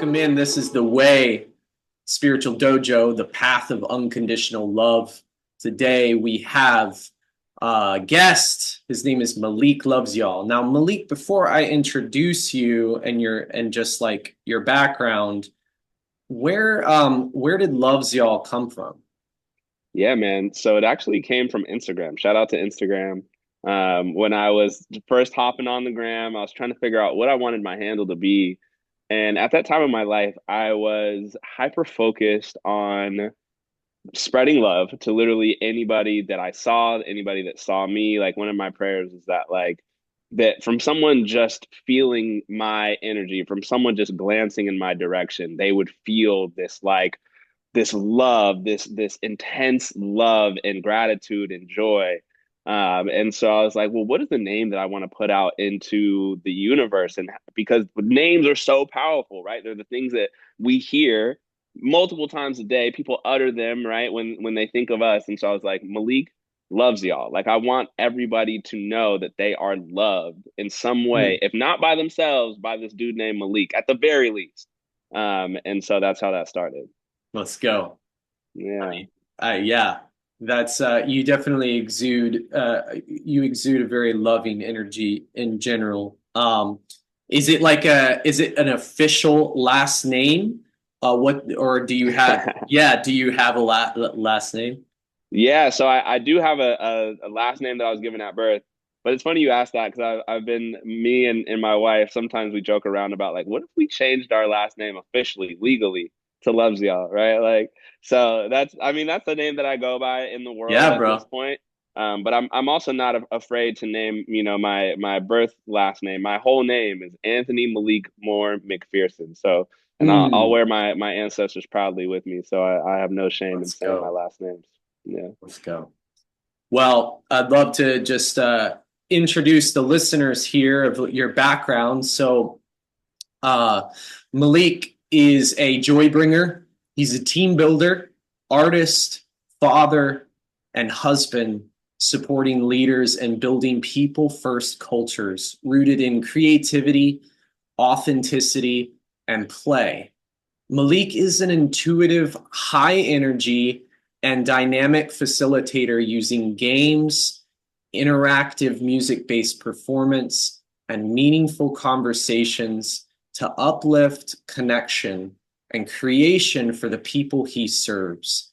Welcome in. This is the Way Spiritual Dojo, the path of unconditional love. Today we have a guest. His name is Malik Loves Y'all. Now, Malik, before I introduce you and just like your background, where did Loves Y'all come from? Yeah, man. So it actually came from Instagram. Shout out to Instagram. When I was first hopping on the gram, I was trying to figure out what I wanted my handle to be. And at that time of my life, I was hyper focused on spreading love to literally anybody that I saw, anybody that saw me. Like one of my prayers is that that from someone just feeling my energy, from someone just glancing in my direction, they would feel this love, this intense love and gratitude and joy. And so I was like, well, what is the name that I want to put out into the universe? And because names are so powerful, right? They're the things that we hear multiple times a day. People utter them, right? When they think of us. And so I was like, Malik loves y'all. Like I want everybody to know that they are loved in some way, Hmm, if not by themselves, by this dude named Malik, at the very least. And so that's how that started. let's go. Yeah. Yeah, that's you definitely exude a very loving energy in general. Is it an official last name? What or do you have? Yeah, do you have a last name? Yeah, so I do have a last name that I was given at birth, but it's funny you asked that because I've been me and my wife. Sometimes we joke around about like, what if we changed our last name officially, legally to Loves Y'all, right? Like, so that's I mean that's the name that I go by in the world Yeah, at this bro. point. But I'm also not afraid to name my birth last name. My whole name is Anthony Malik Moore McPherson. So and I'll Mm, wear my ancestors proudly with me. So I have no shame in let's saying my go. last names. Yeah. Let's go. Well, I'd love to just introduce the listeners here of your background. Uh, Malik is a joy bringer. He's a team builder, artist, father, and husband, supporting leaders and building people first cultures rooted in creativity, authenticity, and play. Malik is an intuitive, high energy, and dynamic facilitator using games, interactive music based performance, and meaningful conversations to uplift connection and creation for the people he serves.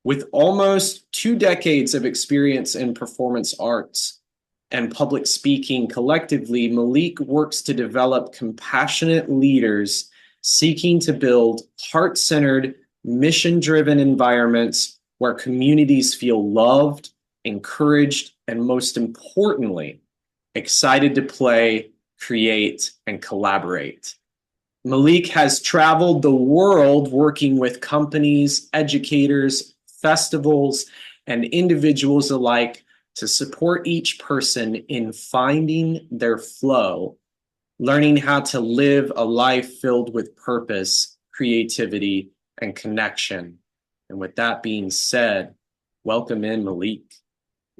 With almost 2 decades of experience in performance arts and public speaking collectively, Malik works to develop compassionate leaders seeking to build heart centered, mission driven environments where communities feel loved, encouraged, and most importantly, excited to play, create, and collaborate. Malik has traveled the world working with companies, educators, festivals, and individuals alike to support each person in finding their flow, learning how to live a life filled with purpose, creativity, and connection. And with that being said, welcome in, Malik.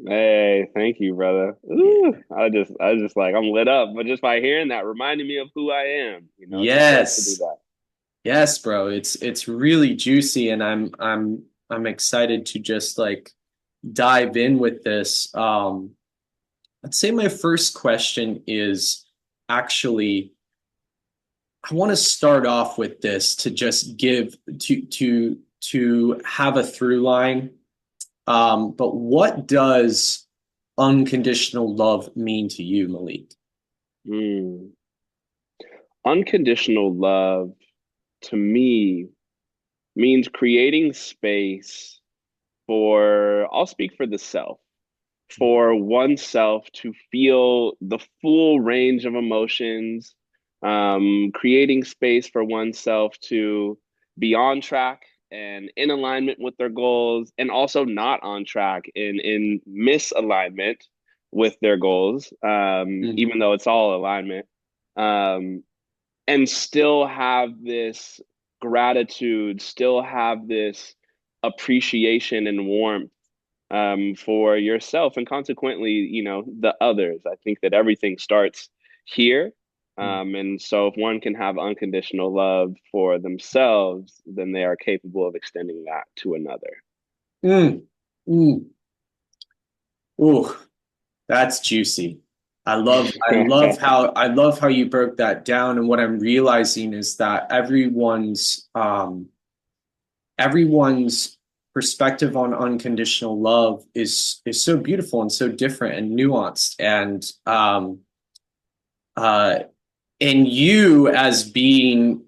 Hey, thank you, brother. Ooh, I just like I'm lit up, but just by hearing that reminded me of who I am. So I love to do Yes. that. Yes, bro. It's really juicy and I'm excited to just like dive in with this. I'd say my first question is actually I want to start off with this to just give to have a through line. But what does unconditional love mean to you, Malik? Mm. Unconditional love to me means creating space for, I'll speak for the self, for oneself to feel the full range of emotions, creating space for oneself to be on track and in alignment with their goals, and also not on track in misalignment with their goals, Mm, even though it's all alignment, um, and still have this gratitude, still have this appreciation and warmth for yourself and consequently, the others. I think that everything starts here. And so if one can have unconditional love for themselves, then they are capable of extending that to another. Mm. Mm. Ooh, that's juicy. I love how you broke that down. And what I'm realizing is that everyone's perspective on unconditional love is so beautiful and so different and nuanced. Uh and you as being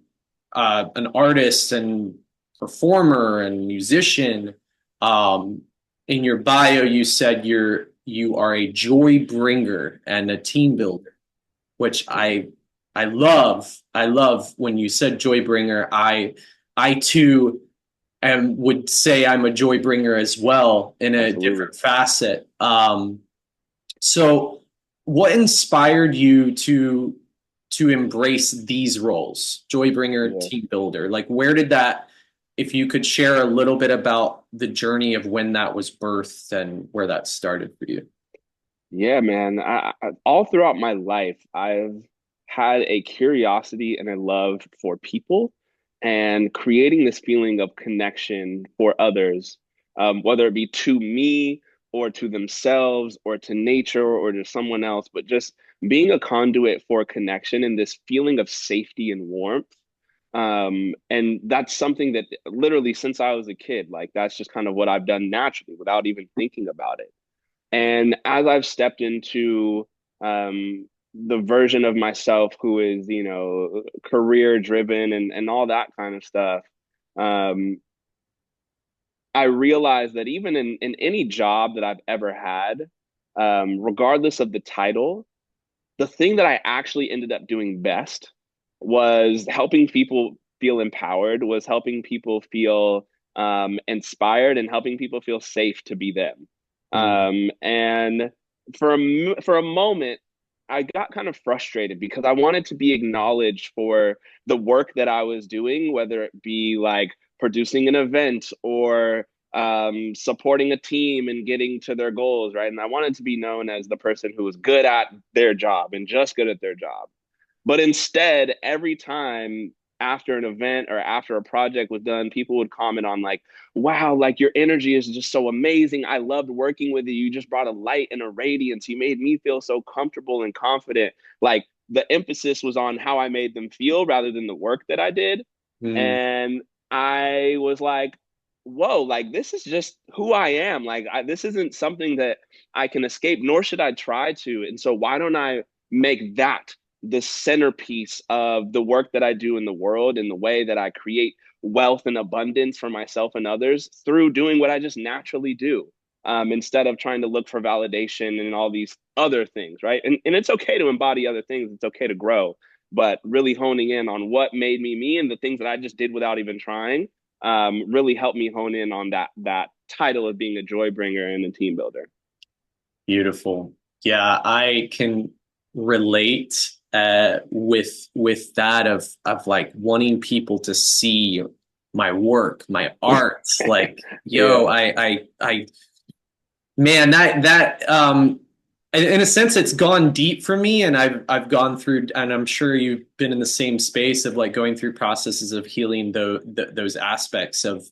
an artist and performer and musician, in your bio you said you are a joy bringer and a team builder, which I love. I love when you said joy bringer. I too am would say I'm a joy bringer as well in a Absolutely. different facet. So what inspired you to embrace these roles, joy bringer, Yeah. team builder? Like where did that, if you could share a little bit about the journey of when that was birthed and where that started for you. Yeah, man. All throughout my life, I've had a curiosity and a love for people and creating this feeling of connection for others, whether it be to me or to themselves or to nature or to someone else, but just being a conduit for connection and this feeling of safety and warmth. And that's something that literally since I was a kid, like that's just kind of what I've done naturally without even thinking about it. And as I've stepped into the version of myself who is, career driven and all that kind of stuff, um, I realized that even in any job that I've ever had, regardless of the title, the thing that I actually ended up doing best was helping people feel empowered, was helping people feel inspired, and helping people feel safe to be them. Mm, And for a moment, I got kind of frustrated because I wanted to be acknowledged for the work that I was doing, whether it be like producing an event or supporting a team and getting to their goals, right? And I wanted to be known as the person who was good at their job and just good at their job. But instead, every time after an event or after a project was done, people would comment on like, wow, like your energy is just so amazing. I loved working with you. You just brought a light and a radiance. You made me feel so comfortable and confident. Like the emphasis was on how I made them feel rather than the work that I did. mm, And I was like, whoa, like this is just who I am. Like this isn't something that I can escape, nor should I try to. And so why don't I make that the centerpiece of the work that I do in the world and the way that I create wealth and abundance for myself and others through doing what I just naturally do, instead of trying to look for validation and all these other things, right? And it's okay to embody other things. It's okay to grow, but really honing in on what made me me and the things that I just did without even trying, really helped me hone in on that title of being a joy bringer and a team builder. beautiful. Yeah, I can relate with that of like wanting people to see my work, my art. Like, yo, Yeah, I man, that in a sense it's gone deep for me, and I've gone through, and I'm sure you've been in the same space of like going through processes of healing those aspects of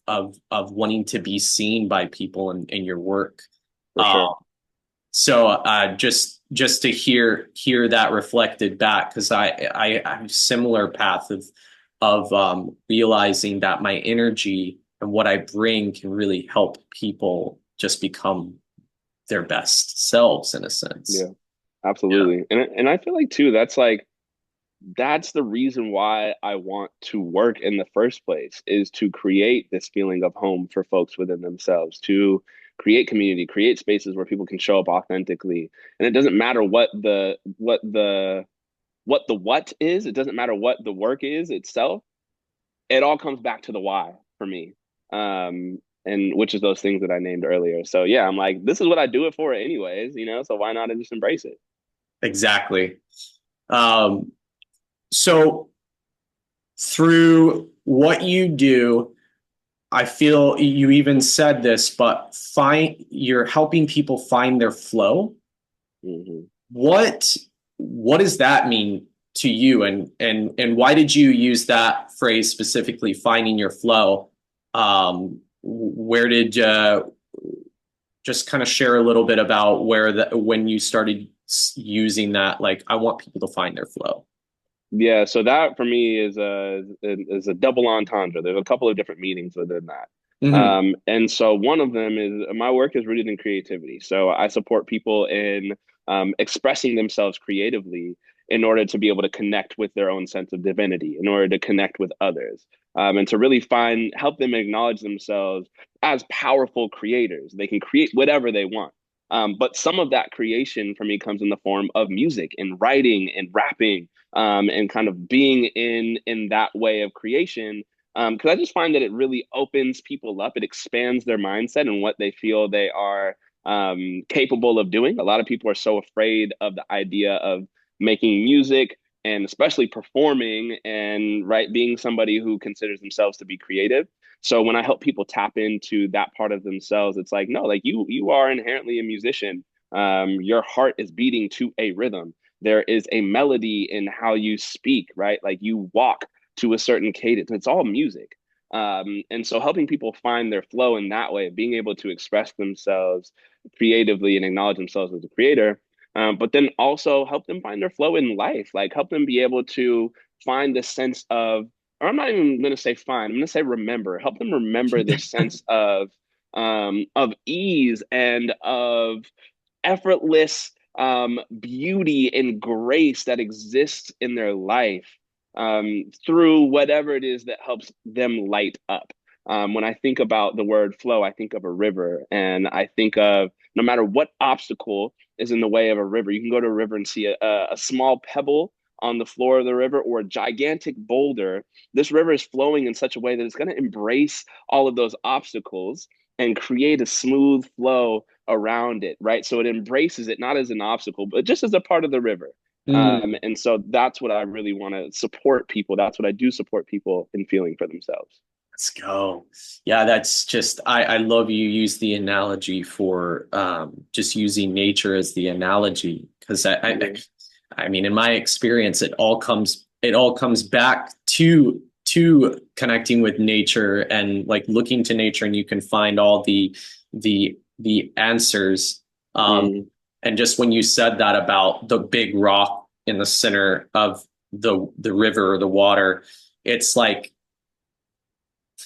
wanting to be seen by people in your work. for Um, sure. so just to hear that reflected back, because I have a similar path of realizing that my energy and what I bring can really help people just become their best selves in a sense. Yeah, Yeah, absolutely. And I feel like too, that's like that's the reason why I want to work in the first place is to create this feeling of home for folks within themselves, to create community, create spaces where people can show up authentically. And it doesn't matter what is, it doesn't matter what the work is itself. It all comes back to the why for me. And which is those things that I named earlier. So yeah, I'm like, this is what I do it for anyways, so why not just embrace it? exactly. Um, so through what you do, I feel you even said this, but you're helping people find their flow. Hmm. What what does that mean to you, and why did you use that phrase specifically, finding your flow? Where did just kind of share a little bit about where that when you started using that, like, I want people to find their flow. Yeah, so that for me is a double entendre. There's a couple of different meanings within that. Hmm. And so one of them is my work is rooted in creativity. So I support people in expressing themselves creatively in order to be able to connect with their own sense of divinity, in order to connect with others, and to really help them acknowledge themselves as powerful creators. They can create whatever they want. But some of that creation for me comes in the form of music and writing and rapping, and kind of being in that way of creation, because I just find that it really opens people up. It expands their mindset and what they feel they are capable of doing. A lot of people are so afraid of the idea of making music and especially performing and right being somebody who considers themselves to be creative. So when I help people tap into that part of themselves, it's like, no, like you are inherently a musician. Your heart is beating to a rhythm. There is a melody in how you speak, right? Like you walk to a certain cadence. It's all music. And so helping people find their flow in that way, being able to express themselves creatively and acknowledge themselves as a creator, but then also help them find their flow in life, like help them be able to find the sense of, or I'm not even going to say find, I'm going to say remember, help them remember this sense of ease and of effortless beauty and grace that exists in their life, through whatever it is that helps them light up. When I think about the word flow, I think of a river, and I think of no matter what obstacle is in the way of a river, you can go to a river and see a small pebble on the floor of the river or a gigantic boulder. This river is flowing in such a way that it's going to embrace all of those obstacles and create a smooth flow around it, right? So it embraces it not as an obstacle, but just as a part of the river. Mm. And so that's what I really want to support people. That's what I do support people in feeling for themselves. Let's go. Yeah, that's just I love you use the analogy for just using nature as the analogy, because Yeah. I mean, in my experience, it all comes back to connecting with nature and like looking to nature, and you can find all the answers. Mm. And just when you said that about the big rock in the center of the river or the water, it's like,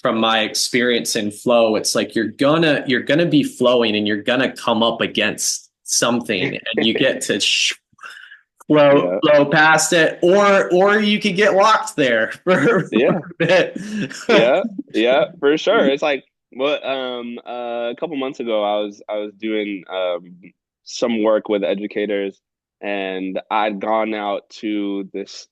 from my experience in flow, it's like you're gonna be flowing and you're gonna come up against something, and you get to flow Yeah. flow past it, or you could get locked there for Yeah. a bit. Yeah. Yeah, for sure. It's like what a couple months ago I was doing some work with educators, and I'd gone out to this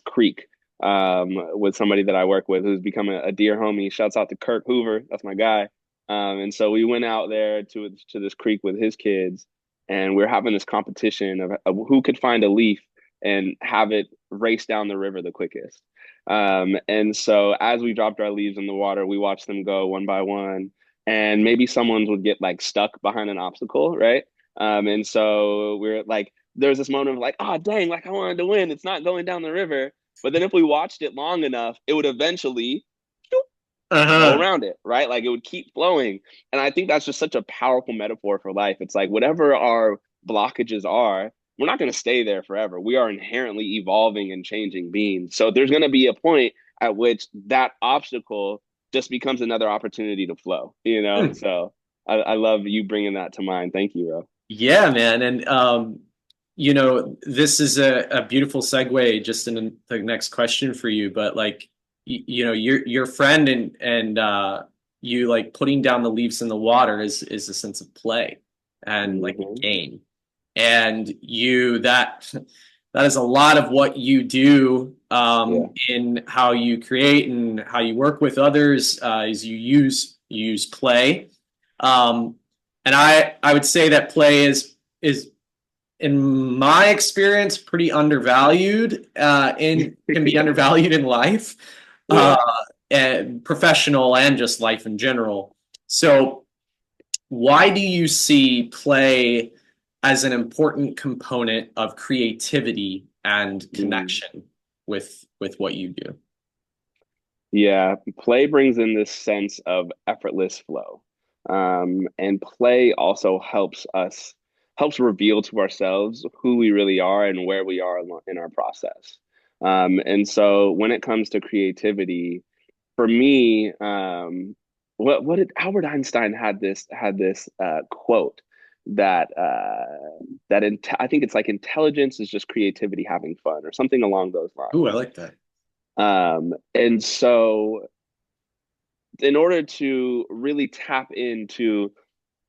creek with somebody that I work with who's become a dear homie. Shouts out to Kirk Hoover, that's my guy. And so we went out there to this creek with his kids, and we are having this competition of who could find a leaf and have it race down the river the quickest. And so as we dropped our leaves in the water, we watched them go one by one, and maybe someone's would get like stuck behind an obstacle, right? And so we're like, there's this moment of like, oh dang, like I wanted to win. It's not going down the river. But then if we watched it long enough, it would eventually go Uh-huh. around it, right? Like it would keep flowing. And I think that's just such a powerful metaphor for life. It's like whatever our blockages are, we're not going to stay there forever. We are inherently evolving and changing beings. So there's going to be a point at which that obstacle just becomes another opportunity to flow, you know? Hmm. So I love you bringing that to mind. Thank you, bro. Yeah, man. And this is a beautiful segue just in the next question for you. But like, your friend and you like putting down the leaves in the water is a sense of play and like a Hmm. game. And that is a lot of what you do Yeah. in how you create and how you work with others, is you use play. Um, and I would say that play is in my experience pretty undervalued, in can be undervalued in life, uh, Yeah. and professional and just life in general. So why do you see play as an important component of creativity and Mm. connection with what you do. Yeah, play brings in this sense of effortless flow. And play also helps reveal to ourselves who we really are and where we are in our process. And so when it comes to creativity, for me, what did Albert Einstein had this quote that I think it's like intelligence is just creativity having fun or something along those Ooh, I lines. like that. And so in order to really tap into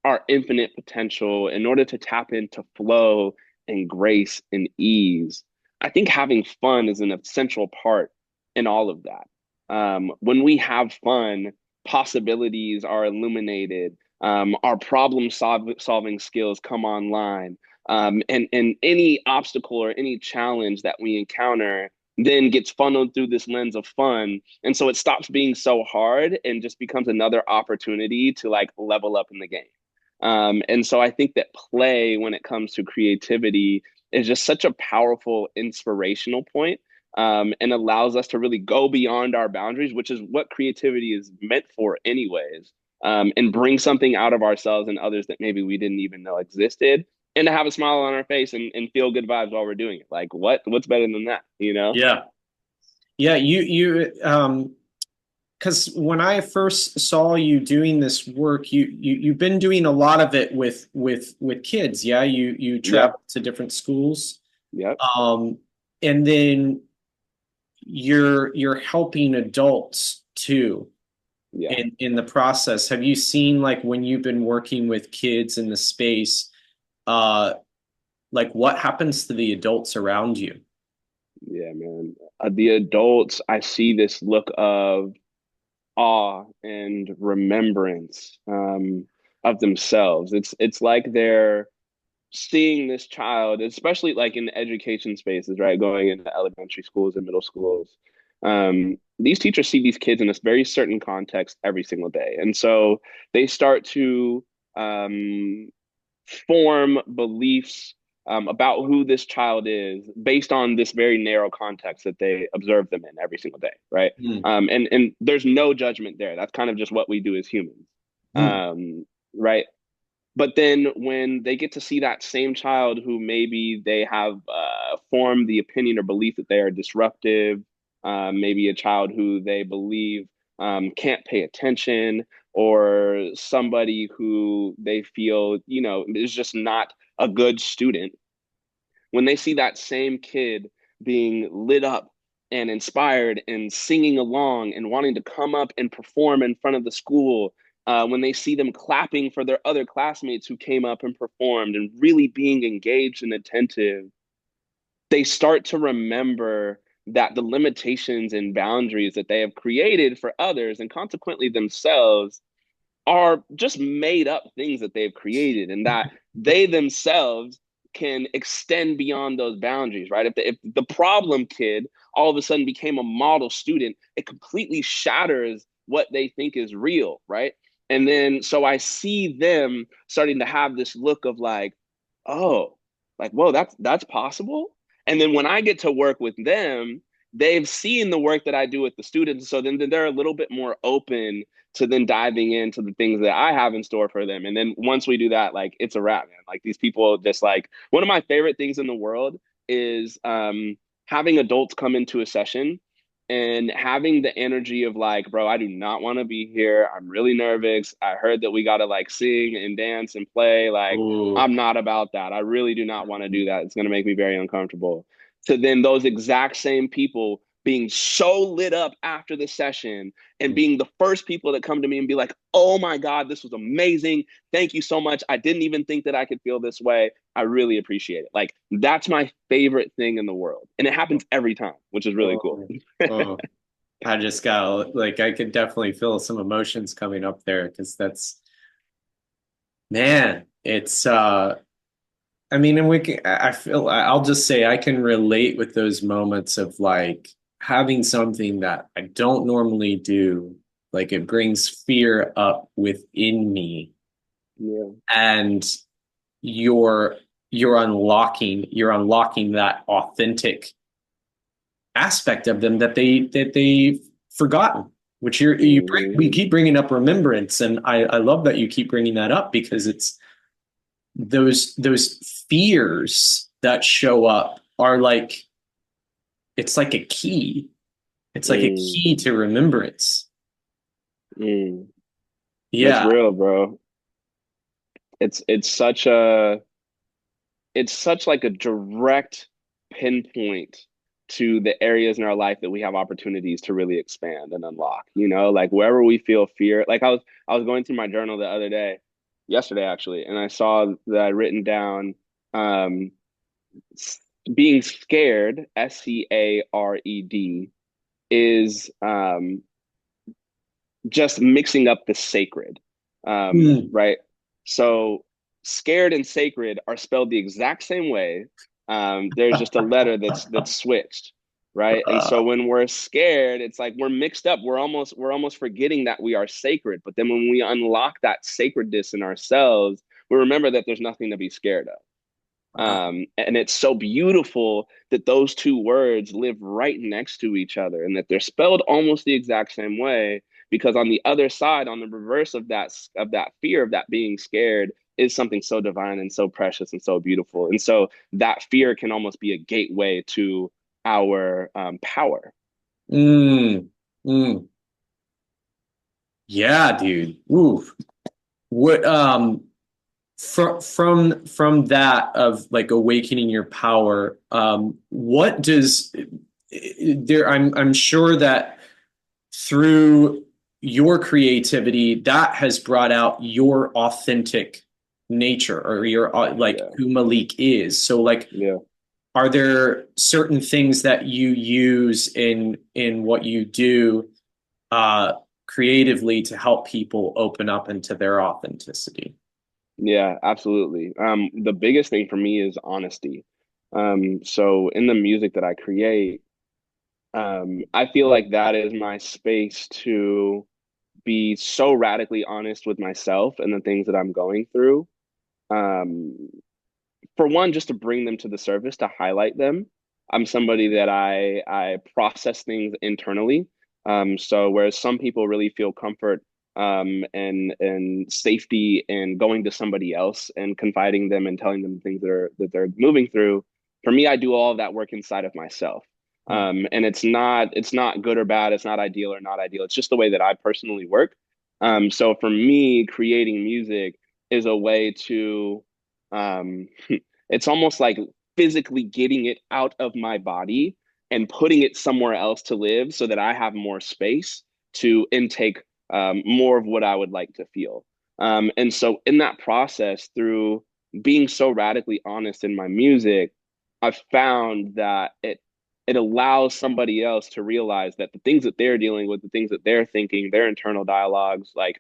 our infinite potential, in order to tap into flow and grace and ease, I think having fun is an essential part in all of that. When we have fun, possibilities are illuminated, our solving skills come online, and any obstacle or any challenge that we encounter then gets funneled through this lens of fun. And so it stops being so hard and just becomes another opportunity to like level up in the game. And so I think that play, when it comes to creativity, is just such a powerful inspirational point, and allows us to really go beyond our boundaries, which is what creativity is meant for, anyways, and bring something out of ourselves and others that maybe we didn't even know existed. And to have a smile on our face and feel good vibes while we're doing it. Like what's better than that, you know? Yeah. Yeah, because when I first saw you doing this work, you've been doing a lot of it with kids. Yeah, you Yeah. travel to different schools, Yep. um, and then you're helping adults too Yeah. in the process. Have you seen like when you've been working with kids in the space, uh, like what happens to the adults around you? Yeah, man. The adults, I see this look of awe and remembrance, of themselves. It's like they're seeing this child, especially like in the education spaces, right? Going into elementary schools and middle schools. These teachers see these kids in this very certain context every single day. And so they start to um, form beliefs about who this child is based on this very narrow context that they observe them in every single day, right? Mm, And there's no judgment there. That's kind of just what we do as humans, mm, right? But then when they get to see that same child who maybe they have formed the opinion or belief that they are disruptive, maybe a child who they believe can't pay attention, or somebody who they feel, is just not a good student, when they see that same kid being lit up and inspired and singing along and wanting to come up and perform in front of the school, when they see them clapping for their other classmates who came up and performed and really being engaged and attentive, they start to remember that the limitations and boundaries that they have created for others and consequently themselves are just made up things that they've created, and that they themselves can extend beyond those boundaries, right? If the problem kid all of a sudden became a model student, it completely shatters what they think is real, right? And then so I see them starting to have this look of like, oh, like, whoa, that's possible. And then when I get to work with them, they've seen the work that I do with the students. So then they're a little bit more open to then diving into the things that I have in store for them. And then once we do that, like it's a wrap, man. Like these people just like one of my favorite things in the world is having adults come into a session and having the energy of like, bro, I do not want to be here. I'm really nervous. I heard that we got to like sing and dance and play. Like, ooh, I'm not about that. I really do not want to do that. It's going to make me very uncomfortable. To then those exact same people being so lit up after the session and mm. being the first people that come to me and be like, oh my God, this was amazing. Thank you so much. I didn't even think that I could feel this way. I really appreciate it. Like, that's my favorite thing in the world. And it happens every time, which is really cool. Oh, oh. I just got like I could definitely feel some emotions coming up there because that's man, it's I mean, and we can, I feel I'll just say I can relate with those moments of like having something that I don't normally do, like it brings fear up within me Yeah. and you're you're unlocking that authentic aspect of them that they've forgotten, which we Hmm. keep bringing up remembrance. And I love that you keep bringing that up, because it's those fears that show up are like, it's like a key. It's like a Mm. key to remembrance. Mm. That's Yeah. real, bro. It's such a it's such like a direct pinpoint to the areas in our life that we have opportunities to really expand and unlock. You know, like wherever we feel fear. Like I was going through my journal the other day, yesterday actually, and I saw that I'd written down um being scared, SCARED, is just mixing up the sacred, Mm. right? So scared and sacred are spelled the exact same way. There's just a letter that's switched, right? And so when we're scared, it's like we're mixed up. We're almost forgetting that we are sacred. But then when we unlock that sacredness in ourselves, we remember that there's nothing to be scared of. Wow. And it's so beautiful that those two words live right next to each other and that they're spelled almost the exact same way. Because on the other side, on the reverse of that fear of that being scared, is something so divine and so precious and so beautiful. And so that fear can almost be a gateway to our power. Mm. Mm. Yeah, dude. Ooh. What from that of like awakening your power, what does there I'm sure that through your creativity that has brought out your authentic nature, or your like Yeah, who Malik is. So like, yeah. are there certain things that you use in what you do uh creatively to help people open up into their authenticity? Yeah, absolutely. The biggest thing for me is honesty. So in the music that I create, I feel like that is my space to be so radically honest with myself and the things that I'm going through. Um, for one, just to bring them to the surface, to highlight them. I'm somebody that I process things internally. So whereas some people really feel comfort and safety in going to somebody else and confiding them and telling them things that they're moving through, for me, I do all of that work inside of myself. And it's not good or bad. It's not ideal or not ideal. It's just the way that I personally work. So for me, creating music is a way to um, it's almost like physically getting it out of my body and putting it somewhere else to live so that I have more space to intake more of what I would like to feel. And so, in that process, through being so radically honest in my music, I've found that it allows somebody else to realize that the things that they're dealing with, the things that they're thinking, their internal dialogues, like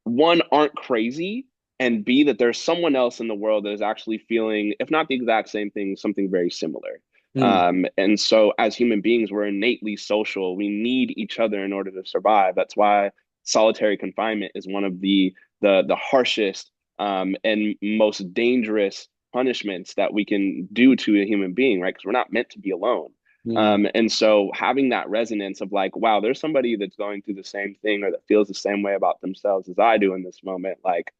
one, aren't crazy, and B, that there's someone else in the world that is actually feeling, if not the exact same thing, something very similar. Mm. And so, as human beings, we're innately social. We need each other in order to survive. That's why solitary confinement is one of the harshest and most dangerous punishments that we can do to a human being, right? Because we're not meant to be alone. Mm. And so having that resonance of like, wow, there's somebody that's going through the same thing or that feels the same way about themselves as I do in this moment, like,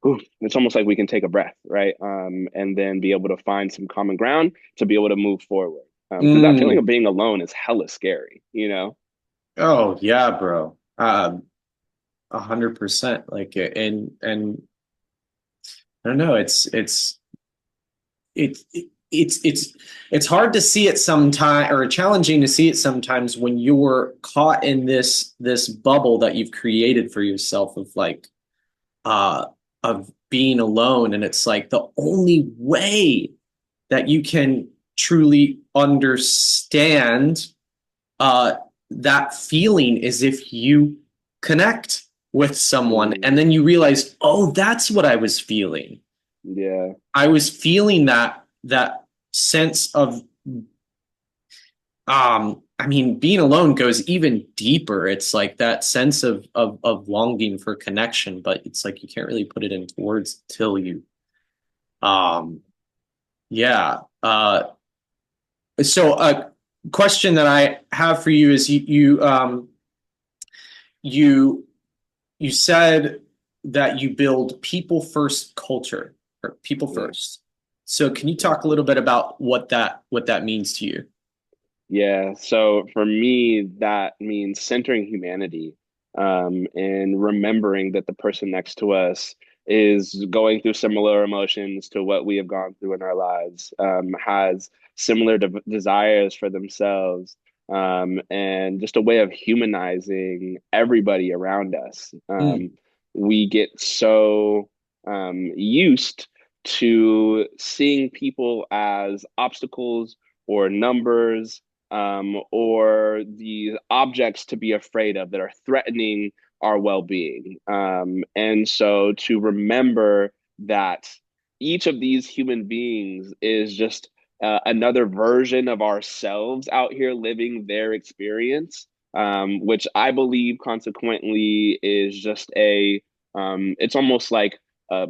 whew, it's almost like we can take a breath, right? And then be able to find some common ground to be able to move forward. Because that feeling Mm. of being alone is hella scary, you know? Oh yeah, bro. 100%. Like, and I don't know. It's it's hard to see it sometimes, or challenging to see it sometimes, when you're caught in this bubble that you've created for yourself of like uh of being alone, and it's like the only way that you can truly understand uh that feeling is if you connect with someone, and Mm, then you realize, oh, that's what I was feeling. yeah. I was feeling that sense of I mean, being alone goes even deeper. It's like that sense of longing for connection, but it's like you can't really put it into words till you um Yeah. So a question that I have for you is you you said that you build people first culture or people Yeah, first. So can you yeah. talk a little bit about what that means to you? Yeah, so for me, that means centering humanity, and remembering that the person next to us is going through similar emotions to what we have gone through in our lives, has similar desires for themselves, and just a way of humanizing everybody around us. Mm, We get so used to seeing people as obstacles or numbers, or the objects to be afraid of that are threatening our well-being. And so to remember that each of these human beings is just another version of ourselves out here living their experience, which I believe consequently is just it's almost like a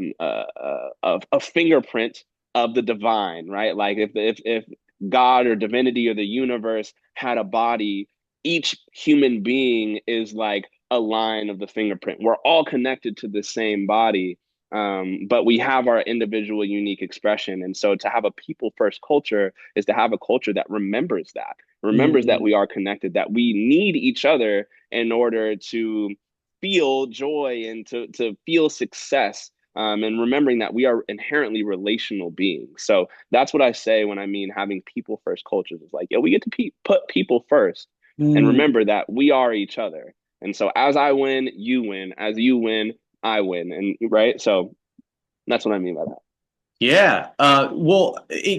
fingerprint of the divine, right? Like if God or divinity or the universe had a body, each human being is like a line of the fingerprint. We're all connected to the same body, but we have our individual unique expression. And so to have a people first culture is to have a culture that remembers that mm, we are connected, that we need each other in order to feel joy and to feel success. And remembering that we are inherently relational beings. So that's what I say when I mean having people first cultures. It's like, yeah, we get to put people first and mm. remember that we are each other. And so as I win, you win. As you win, I win. And right. So that's what I mean by that. Yeah.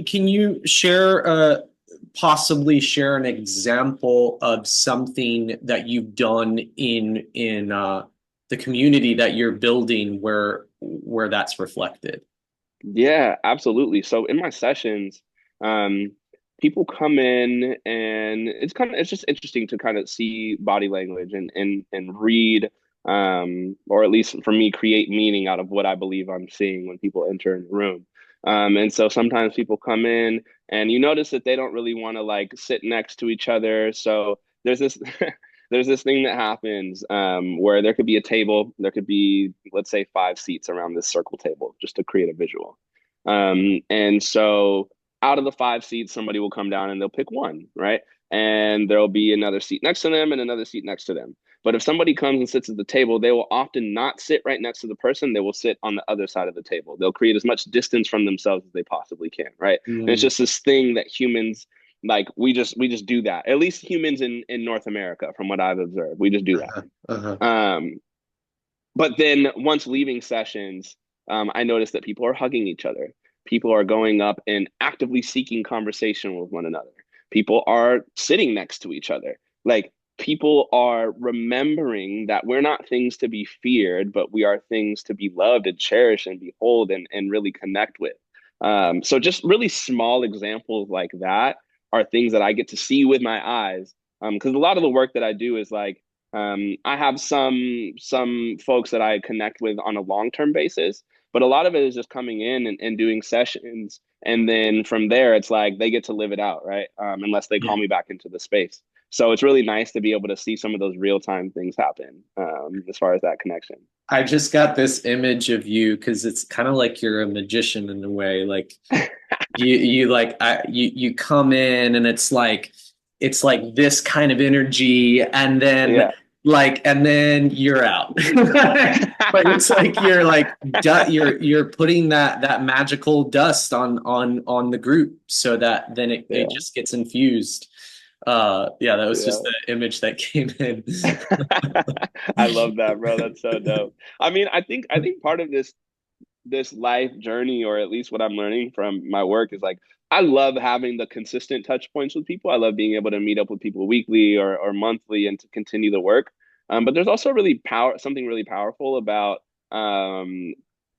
Can you share possibly share an example of something that you've done in the community that you're building where that's reflected? Yeah, absolutely. So in my sessions, um, people come in and it's just interesting to kind of see body language and read, or at least for me, create meaning out of what I believe I'm seeing when people enter in the room. And so sometimes people come in and you notice that they don't really want to like sit next to each other. So there's this there's this thing that happens, where there could be a table, there could be, let's say, 5 seats around this circle table, just to create a visual. And so out of the 5 seats, somebody will come down and they'll pick one, right? And there'll be another seat next to them and another seat next to them. But if somebody comes and sits at the table, they will often not sit right next to the person. They will sit on the other side of the table. They'll create as much distance from themselves as they possibly can, right? And it's Mm, just this thing that humans like we just do that. At least humans in North America, from what I've observed, we just do uh-huh, uh-huh. that. But then once leaving sessions, I noticed that people are hugging each other. People are going up and actively seeking conversation with one another. People are sitting next to each other. Like people are remembering that we're not things to be feared, but we are things to be loved and cherished and behold and really connect with. So just really small examples like that are things that I get to see with my eyes. Because a lot of the work that I do is like, I have some folks that I connect with on a long-term basis, but a lot of it is just coming in and doing sessions, and then from there it's like they get to live it out, right? Unless they Yeah. call me back into the space. So it's really nice to be able to see some of those real-time things happen, as far as that connection. I just got this image of you because it's kind of like you're a magician in a way. Like you come in and it's like this kind of energy and then Yeah. you're out. But it's like you're putting that magical dust on the group so that then it Yeah. just gets infused. Yeah, that was just Yeah. the image that came in. I love that, bro. That's so dope. I mean, I think part of this life journey, or at least what I'm learning from my work, is like I love having the consistent touch points with people. I love being able to meet up with people weekly or monthly and to continue the work. But there's also something really powerful about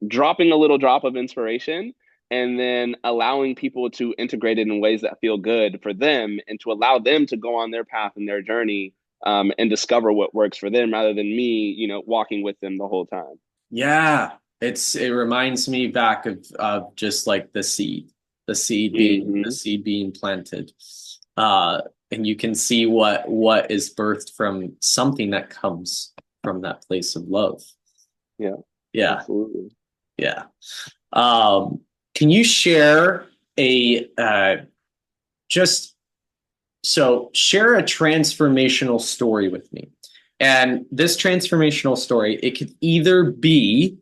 dropping a little drop of inspiration and then allowing people to integrate it in ways that feel good for them and to allow them to go on their path and their journey, and discover what works for them rather than me, walking with them the whole time. Yeah, it reminds me back of just like the seed. the Hmm. seed being planted. And you can see what is birthed from something that comes from that place of love. Yeah, Yeah, absolutely. yeah. Um, can you share a just so share a transformational story with me? And this transformational story, it could either be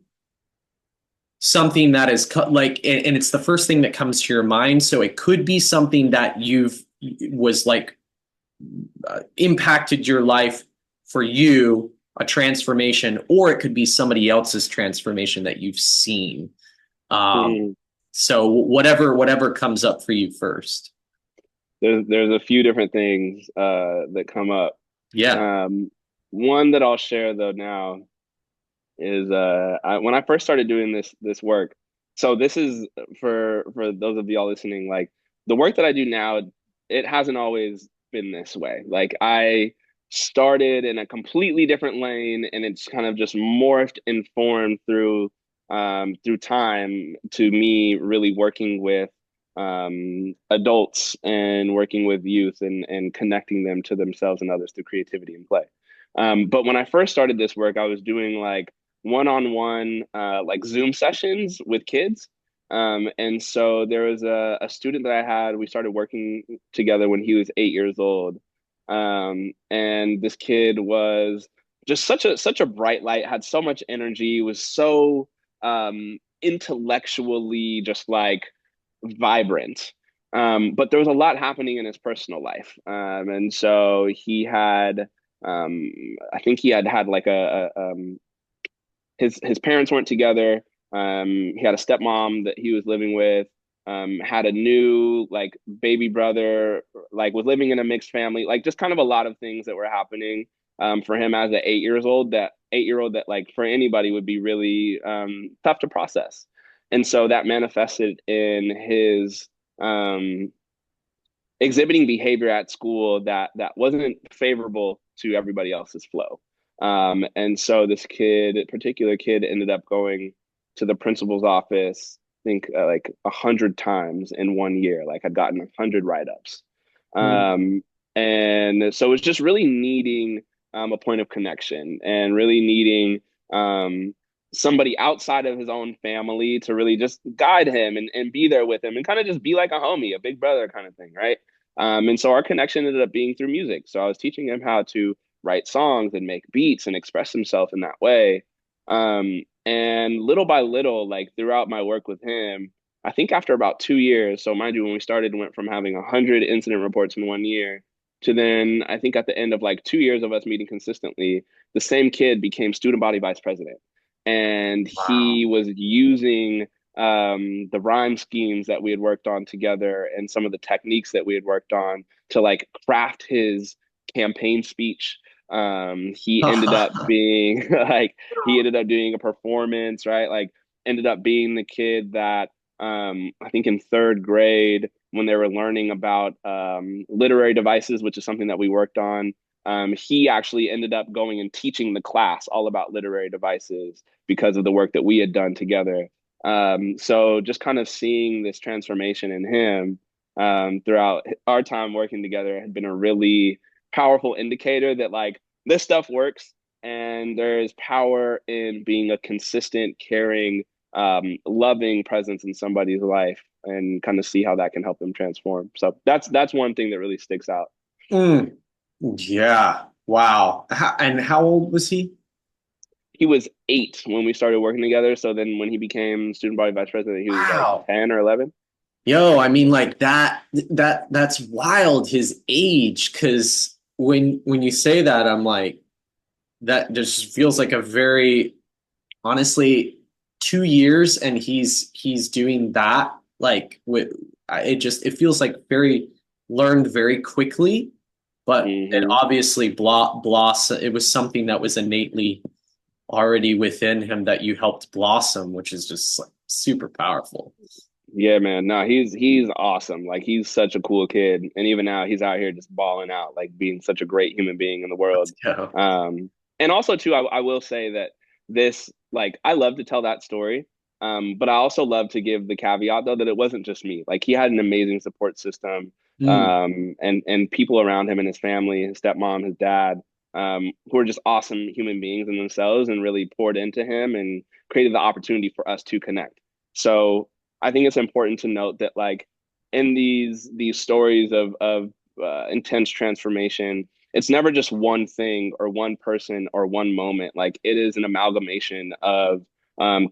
something that is like, and it's the first thing that comes to your mind. So it could be something that you've was like impacted your life for you, a transformation, or it could be somebody else's transformation that you've seen. Um, Mhm. so whatever comes up for you first. There's a few different things that come up. Yeah. Um, One that I'll share though now is when I first started doing this work. So this is for those of y'all listening, like the work that I do now, it hasn't always been this way. Like I started in a completely different lane, and it's kind of just morphed and formed through time to me really working with adults and working with youth and connecting them to themselves and others through creativity and play. But when I first started this work, I was doing like one-on-one like Zoom sessions with kids. And so there was a student that I had, we started working together when he was 8 years old. And this kid was just such a bright light, had so much energy, was so intellectually just like vibrant. But there was a lot happening in his personal life. And so he had I think he had like his parents weren't together. He had a stepmom that he was living with. Had a new like baby brother. Like was living in a mixed family. Like just kind of a lot of things that were happening for him as an 8 years old. That 8 year old that like for anybody would be really tough to process. And so that manifested in his um, exhibiting behavior at school that wasn't favorable to everybody else's flow. And so this particular kid, ended up going to the principal's office, I think like 100 times in 1 year, like had gotten 100 write-ups. Mm. Um, and so it's just really needing a point of connection and really needing somebody outside of his own family to really just guide him and be there with him and kind of just be like a homie, a big brother kind of thing, right? And so our connection ended up being through music. So I was teaching him how to write songs and make beats and express himself in that way. And little by little, like throughout my work with him, I think after about 2 years, so mind you, when we started, went from having 100 incident reports in 1 year to then I think at the end of like 2 years of us meeting consistently, the same kid became student body vice president. And Wow. he was using the rhyme schemes that we had worked on together and some of the techniques that we had worked on to like craft his campaign speech. He ended up being like, he ended up doing a performance, right? Like, ended up being the kid that I think in third grade, when they were learning about literary devices, which is something that we worked on, he actually ended up going and teaching the class all about literary devices because of the work that we had done together. So just kind of seeing this transformation in him throughout our time working together had been a really powerful indicator that like this stuff works and there's power in being a consistent, caring, loving presence in somebody's life and kind of see how that can help them transform. So that's one thing that really sticks out. Mm. Yeah. Wow. And how old was he? He was 8 when we started working together. So then when he became student body vice president, he was like Wow. 10 or 11. Yo, I mean, like that's wild, his age, because when you say that, I'm like, that just feels like a very, honestly, 2 years and he's doing that, like with it just it feels like very learned very quickly, but it Hmm. obviously blossom. It was something that was innately already within him that you helped blossom, which is just like super powerful. Yeah, man. No, he's awesome. Like he's such a cool kid, and even now he's out here just balling out, like being such a great human being in the Let's world. go. And also too, I will say that this, like, I love to tell that story. But I also love to give the caveat though that it wasn't just me. Like he had an amazing support system, Mm, and people around him and his family, his stepmom, his dad, who are just awesome human beings in themselves and really poured into him and created the opportunity for us to connect. So I think it's important to note that like in these stories of intense transformation, it's never just one thing or one person or one moment. Like it is an amalgamation of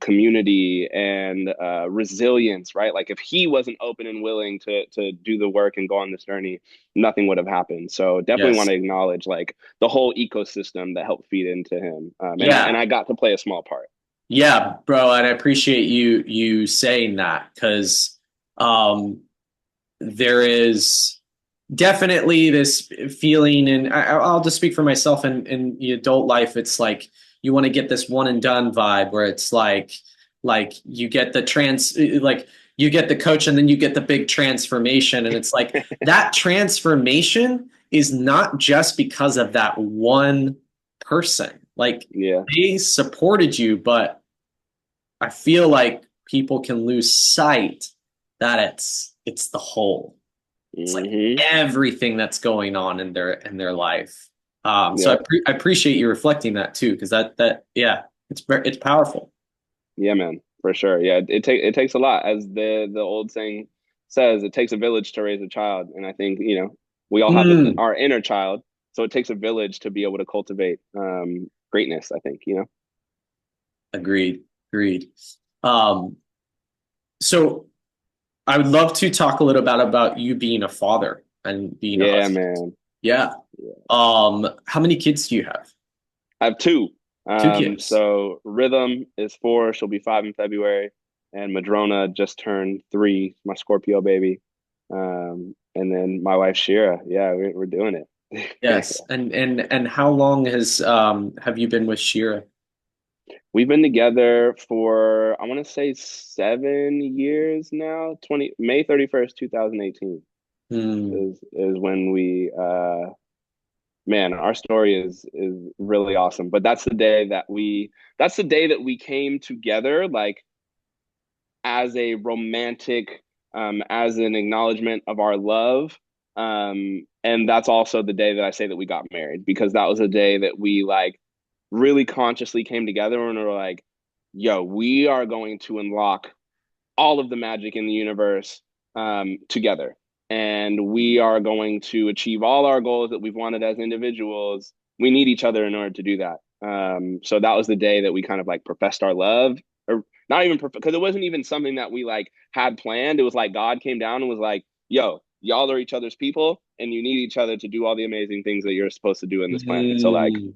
community and resilience, right? Like if he wasn't open and willing to do the work and go on this journey, nothing would have happened. So definitely want yes. to acknowledge like the whole ecosystem that helped feed into him, and Yeah. I got to play a small part. Yeah, bro, and I appreciate you saying that because um there is definitely this feeling, and I'll just speak for myself in the adult life. It's like you want to get this one and done vibe where it's like you get the like you get the coach and then you get the big transformation, and it's like that transformation is not just because of that one person. Like Yeah. they supported you, but I feel like people can lose sight that it's the whole. It's like Hmm. everything that's going on in their life. So Yep. I appreciate you reflecting that too, because that yeah, it's powerful. Yeah, man, for sure. Yeah, it takes a lot, as the old saying says. It takes a village to raise a child, and I think we all have Mm, our inner child, so it takes a village to be able to cultivate greatness. I think agreed, agreed. Um, so I would love to talk a little about you being a father and being a Yeah, husband. man. Yeah. Yeah. How many kids do you have? I have two. Two kids. So Rhythm is 4; she'll be 5 in February, and Madrona just turned 3, my Scorpio baby. And then my wife Shira. Yeah, we're doing it. Yes. And how long has have you been with Shira? We've been together for I want to say 7 years now. 20 May 31st, 2018 Hmm. is when we man, our story is really awesome. But that's the day that we came together like as a romantic as an acknowledgement of our love. And that's also the day that I say that we got married, because that was a day that we like really consciously came together and were like, yo, we are going to unlock all of the magic in the universe together. And we are going to achieve all our goals that we've wanted as individuals. We need each other in order to do that. So that was the day that we kind of like professed our love, or not even because it wasn't even something that we like had planned. It was like God came down and was like, yo, y'all are each other's people and you need each other to do all the amazing things that you're supposed to do in this planet. So like, Hmm.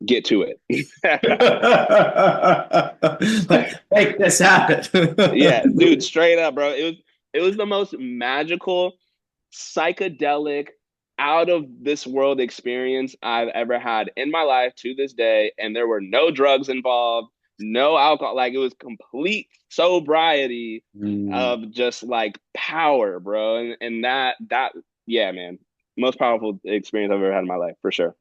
get to it. Like, make this happen. Yeah, dude, straight up, bro. It was the most magical, psychedelic, out of this world experience I've ever had in my life to this day. And there were no drugs involved, no alcohol. Like it was complete sobriety Hmm. of just like power, bro. And that yeah, man. Most powerful experience I've ever had in my life, for sure.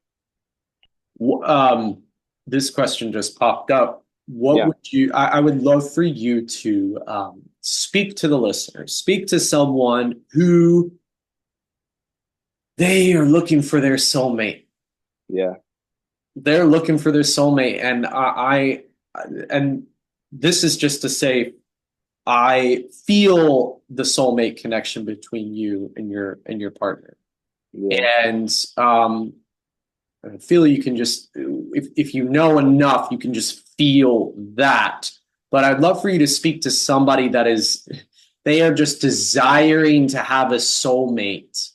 Um, this question just popped up. What Yeah. would I would love for you to speak to the listeners, speak to someone who they are looking for their soulmate. Yeah. They're looking for their soulmate, and and this is just to say, I feel the soulmate connection between you and your partner, Yeah. and I feel you can just if you know enough, you can just feel that. But I'd love for you to speak to somebody that is they are just desiring to have a soulmate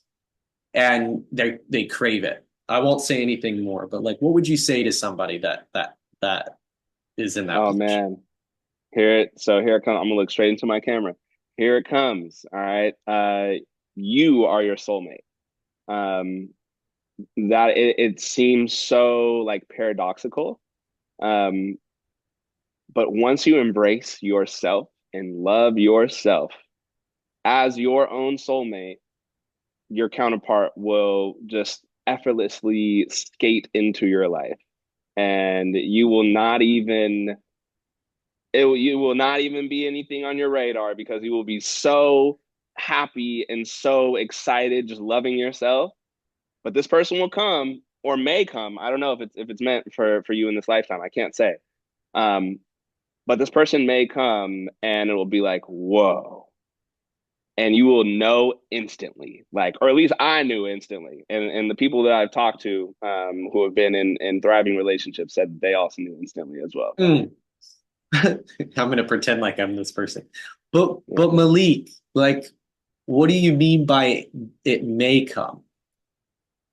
and they crave it. I won't say anything more, but like what would you say to somebody that is in that Oh position? man. Here it comes. I'm gonna look straight into my camera. Here it comes. All right. You are your soulmate. Um, that it seems so like paradoxical. Um, but once you embrace yourself and love yourself as your own soulmate, your counterpart will just effortlessly skate into your life. And you will not even you will not even be anything on your radar because you will be so happy and so excited, just loving yourself. But this person will come or may come. I don't know if it's meant for you in this lifetime. I can't say. Um, but this person may come and it will be like, whoa. And you will know instantly, like, or at least I knew instantly. And the people that I've talked to who have been in thriving relationships said they also knew instantly as well. Mm. I'm gonna pretend like I'm this person. Yeah. But Malik, like, what do you mean by it may come?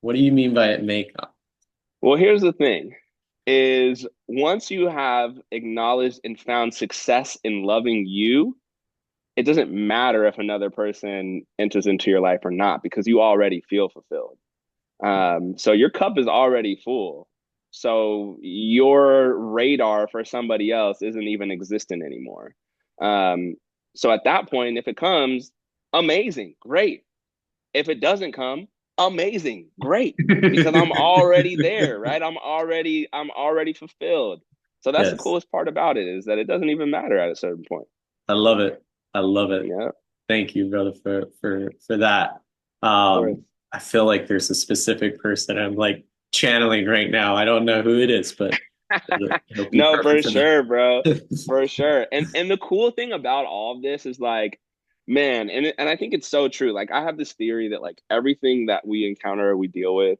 What do you mean by it may come? Well, here's the thing is once you have acknowledged and found success in loving you, it doesn't matter if another person enters into your life or not because you already feel fulfilled. So your cup is already full. So your radar for somebody else isn't even existent anymore. Um, so at that point, if it comes, amazing, great. If it doesn't come, amazing, great, because I'm already there, right? I'm already fulfilled. So that's the Yes, coolest part about it is that it doesn't even matter at a certain point. I love it. I love it. Yeah, of Thank you, brother, for that. course. I feel like there's a specific person I'm like channeling right now. I don't know who it is, but it'll be No, for perfect for me. sure, bro. For sure. And the cool thing about all of this is like, man, and I think it's so true. Like I have this theory that like everything that we encounter or we deal with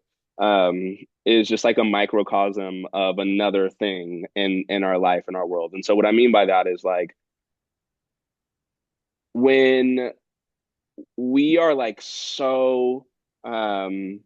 is just like a microcosm of another thing in our life in our world. And so what I mean by that is like when we are like so um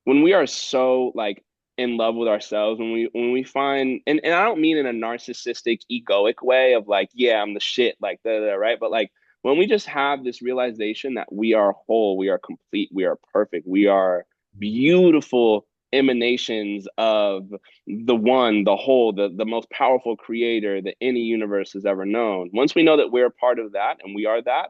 when we are so like in love with ourselves, when we find and I don't mean in a narcissistic, egoic way of like, yeah, I'm the shit, like right? But like when we just have this realization that we are whole, we are complete, we are perfect, we are beautiful emanations of the one, the whole, the most powerful creator that any universe has ever known. Once we know that we're a part of that and we are that,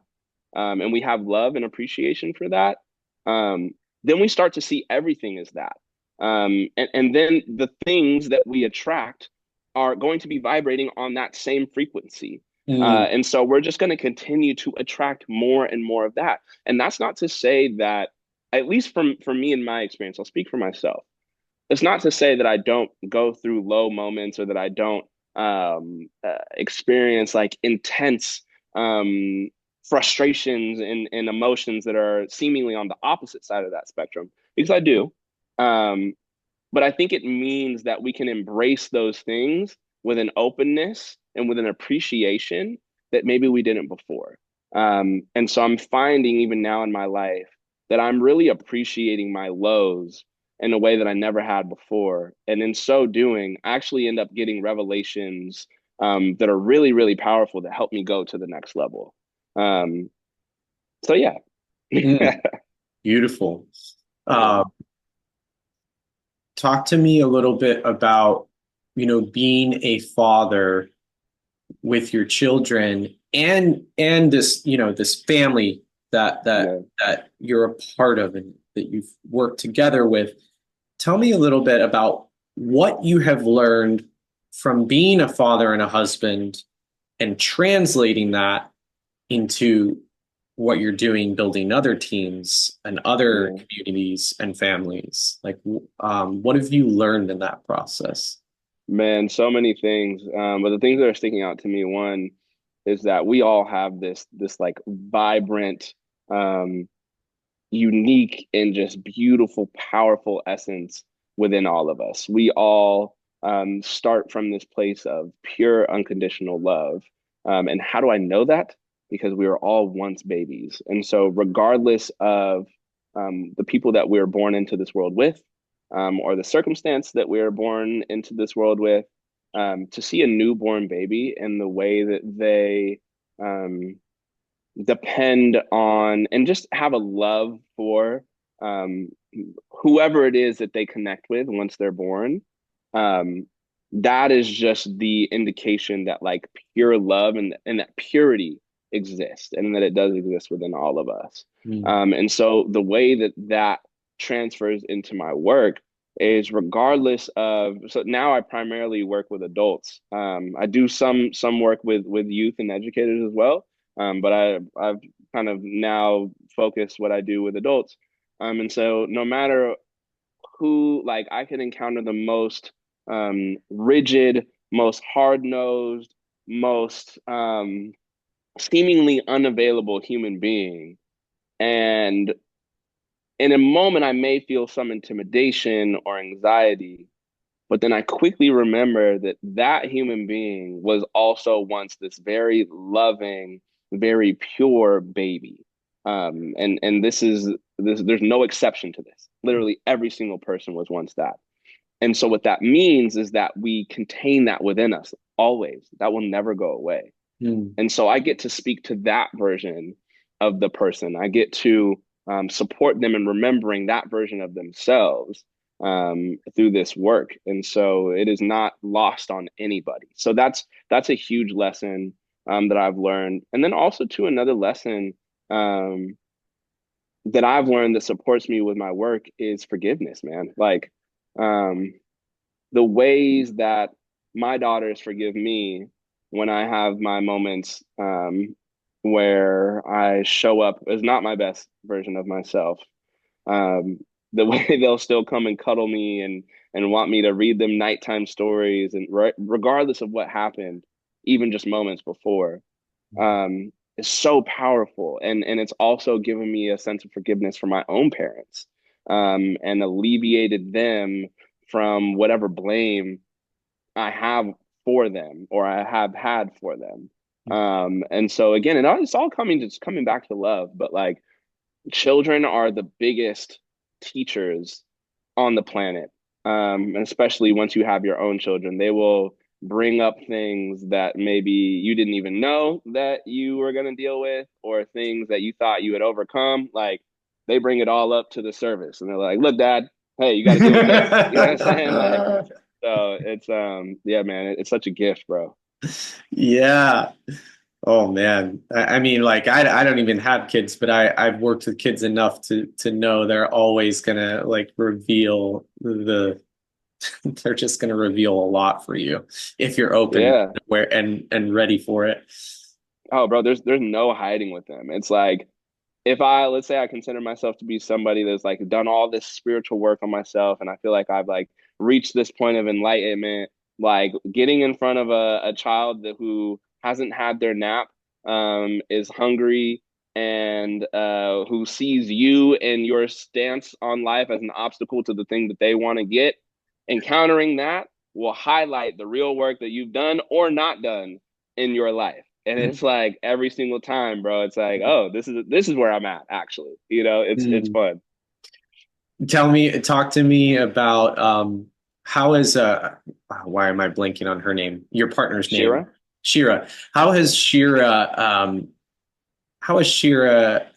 and we have love and appreciation for that, um, then we start to see everything as that. And then the things that we attract are going to be vibrating on that same frequency. Mm, And so we're just going to continue to attract more and more of that. And that's not to say that, at least for me in my experience, I'll speak for myself. It's not to say that I don't go through low moments or that I don't experience like intense um, frustrations and emotions that are seemingly on the opposite side of that spectrum, because I do. Um, but I think it means that we can embrace those things with an openness and with an appreciation that maybe we didn't before. And so I'm finding even now in my life that I'm really appreciating my lows in a way that I never had before. And in so doing, I actually end up getting revelations that are really, really powerful that help me go to the next level. Um, so yeah. mm, beautiful. Yeah. Uh, Talk to me a little bit about, being a father with your children and this, this family Yeah. that you're a part of and that you've worked together with. Tell me a little bit about what you have learned from being a father and a husband and translating that into what you're doing, building other teams and other Yeah. communities and families. Like, what have you learned in that process? Man, so many things. But the things that are sticking out to me, one is that we all have this like vibrant, um, unique, and just beautiful, powerful essence within all of us. We all start from this place of pure, unconditional love. And how do I know that? Because we were all once babies. And so, regardless of the people that we were born into this world with, or the circumstance that we were born into this world with, to see a newborn baby and the way that they um, depend on and just have a love for um, whoever it is that they connect with once they're born. Um, that is just the indication that like pure love and that purity exists and that it does exist within all of us. Mm, And so the way that that transfers into my work is regardless of, so now I primarily work with adults. I do some work with youth and educators as well. But I've kind of now focused what I do with adults. And so no matter who, like, I can encounter the most rigid, most hard-nosed, most seemingly unavailable human being. And in a moment, I may feel some intimidation or anxiety, but then I quickly remember that that human being was also once this very loving, very pure baby. And this, there's no exception to this. Literally every single person was once that. And so what that means is that we contain that within us always. That will never go away. Mm. And so I get to speak to that version of the person. I get to support them in remembering that version of themselves through this work. And so it is not lost on anybody. So that's a huge lesson that I've learned. And then also to another lesson um, that I've learned that supports me with my work is forgiveness, man. Like um, the ways that my daughters forgive me when I have my moments where I show up as not my best version of myself. Um, the way they'll still come and cuddle me and want me to read them nighttime stories, and regardless of what happened, even just moments before, is so powerful. And it's also given me a sense of forgiveness for my own parents, and alleviated them from whatever blame I have for them or I have had for them. And so again, it's all coming back to love, but like children are the biggest teachers on the planet. And especially once you have your own children, they will bring up things that maybe you didn't even know that you were going to deal with, or things that you thought you had overcome. Like they bring it all up to the surface and they're like, look, dad, hey, you got to deal with this. You know what I'm saying? Like, so it's, yeah, man, it's such a gift, bro. Yeah. Oh man. I mean, like I don't even have kids, but I've worked with kids enough to know they're always gonna like reveal they're just gonna reveal a lot for you if you're open Yeah. where and ready for it. Oh, bro, there's no hiding with them. It's like, if I, let's say I consider myself to be somebody that's like done all this spiritual work on myself, and I feel like I've like reached this point of enlightenment, like getting in front of a child who hasn't had their nap, is hungry, and who sees you and your stance on life as an obstacle to the thing that they want to get, encountering that will highlight the real work that you've done or not done in your life. And it's like every single time, bro, it's like, oh, this is where I'm at, actually. You know, it's Mm. fun. Talk to me about how is why am I blanking on her name? Your partner's name, Shira? Shira. How has Shira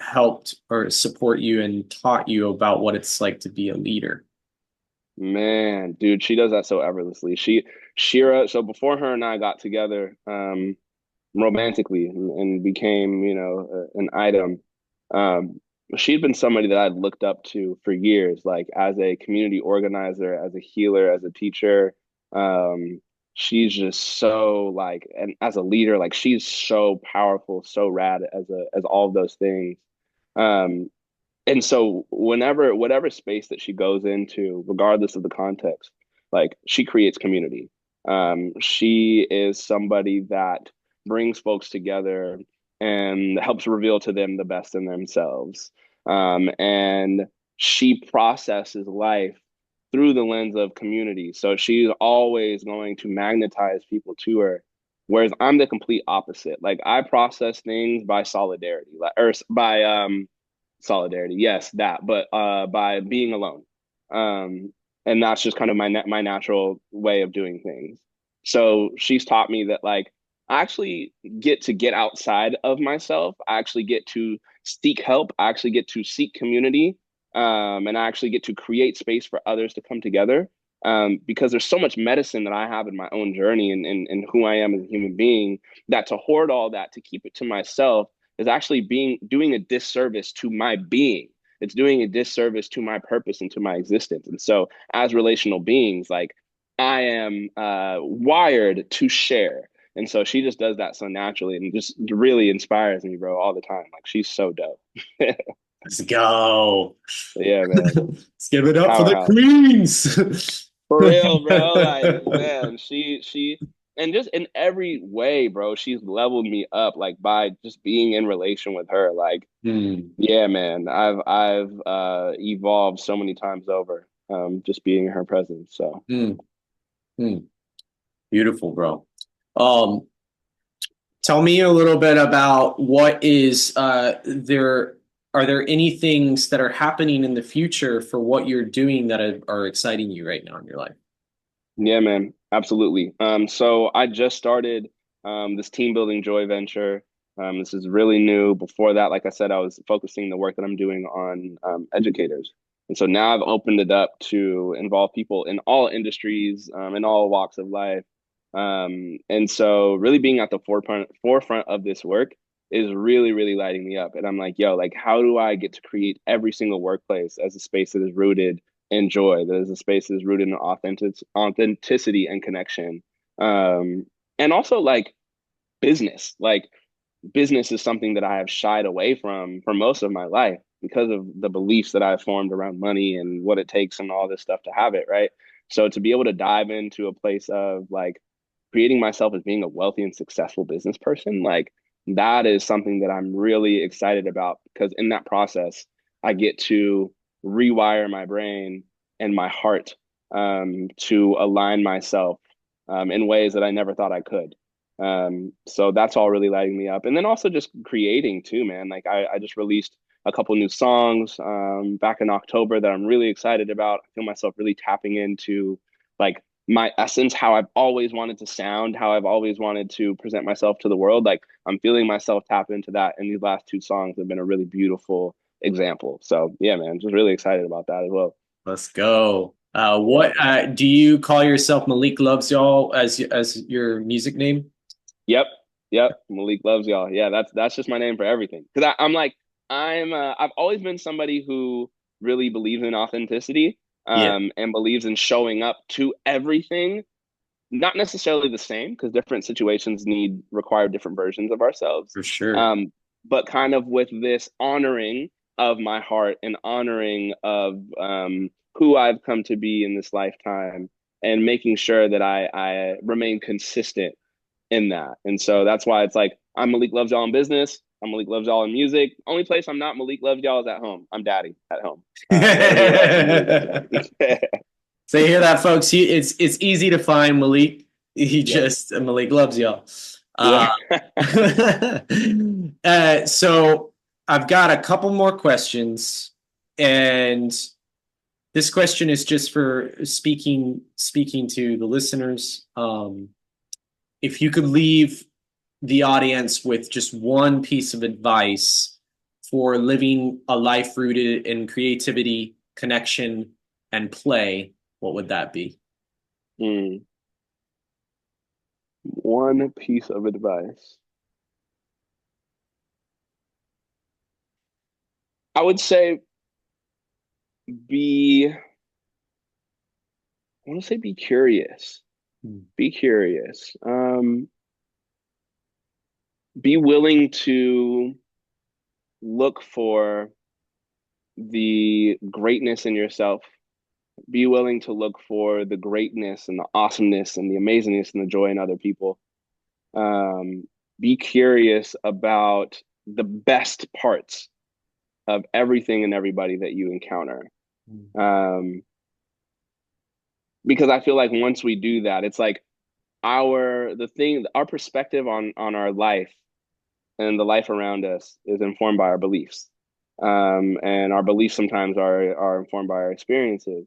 helped or support you and taught you about what it's like to be a leader? Man, dude, she does that so effortlessly. Shira, so before her and I got together, romantically and became, an item. Um, she'd been somebody that I'd looked up to for years, like as a community organizer, as a healer, as a teacher. Um, she's just so like, and as a leader, like she's so powerful, so rad as all of those things. Um, and so whatever space that she goes into, regardless of the context, like she creates community. She is somebody that brings folks together and helps reveal to them the best in themselves. And she processes life through the lens of community. So she's always going to magnetize people to her. Whereas I'm the complete opposite. Like I process things by solidarity, like or by solidarity, yes, that, but by being alone. And that's just kind of my natural way of doing things. So she's taught me that like I actually get to get outside of myself. I actually get to seek help. I actually get to seek community. And I actually get to create space for others to come together. Because there's so much medicine that I have in my own journey and who I am as a human being, that to hoard all that, to keep it to myself, is actually doing a disservice to my being. it's doing a disservice to my purpose and to my existence. And so as relational beings, like I am wired to share. And so she just does that so naturally and just really inspires me, bro, all the time. Like she's so dope. Let's go. Yeah, man. Let's give it up for the Powerhouse. queens. For real, bro. Like, man, she, and just in every way, bro, she's leveled me up, like by just being in relation with her. Like, Hmm. yeah, man, I've evolved so many times over, just being in her presence. So, Hmm. Hmm. Beautiful, bro. Um, Tell me a little bit about what is there. Are there any things that are happening in the future for what you're doing that are exciting you right now in your life? yeah, man, absolutely. So I just started this team building joy venture. This is really new. Before that, like I said, I was focusing the work that I'm doing on educators. And so now I've opened it up to involve people in all industries, in all walks of life. And so really being at the forefront of this work is really, really lighting me up. And I'm like, yo, like, how do I get to create every single workplace as a space that is rooted in joy, that is a space that is rooted in authenticity and connection. Um, and also like business. Like business is something that I have shied away from for most of my life because of the beliefs that I've formed around money and what it takes and all this stuff to have it, right? So to be able to dive into a place of like creating myself as being a wealthy and successful business person, like that is something that I'm really excited about because in that process, I get to rewire my brain and my heart to align myself in ways that I never thought I could. So that's all really lighting me up. And then also just creating too, man. Like I just released a couple new songs back in October that I'm really excited about. I feel myself really tapping into like my essence, how I've always wanted to sound, how I've always wanted to present myself to the world. Like I'm feeling myself tap into that. And these last two songs have been a really beautiful example. So yeah, man, just really excited about that as well. Let's go. Yeah. What do you call yourself? Malik Loves Y'all as your music name? Yep. Yep. Malik loves y'all. Yeah, that's just my name for everything. Because I'm like, I've always been somebody who really believes in authenticity, Yeah, and believes in showing up to everything, not necessarily the same, because different situations require different versions of ourselves. for sure. Um, but kind of with this honoring of my heart and honoring of who I've come to be in this lifetime and making sure that I remain consistent in that. And so that's why it's like I'm Malik Loves Y'all in business. I'm Malik Loves Y'all in music. Only place I'm not Malik Loves Y'all is at home. I'm daddy at home. Everywhere else is Malik Loves Y'all. So you hear that, folks? It's easy to find Malik. He Yep. just Malik loves y'all. Yeah. Uh, so I've got a couple more questions, and this question is just for speaking to the listeners. If you could leave the audience with just one piece of advice for living a life rooted in creativity, connection, and play, what would that be? Mm. One piece of advice. I would say be, I want to say be curious. Be curious. Be willing to look for the greatness in yourself. Be willing to look for the greatness and the awesomeness and the amazingness and the joy in other people. Um, be curious about the best parts of everything and everybody that you encounter. Um, because I feel like once we do that, it's like our perspective on our life and the life around us is informed by our beliefs. And our beliefs sometimes are informed by our experiences.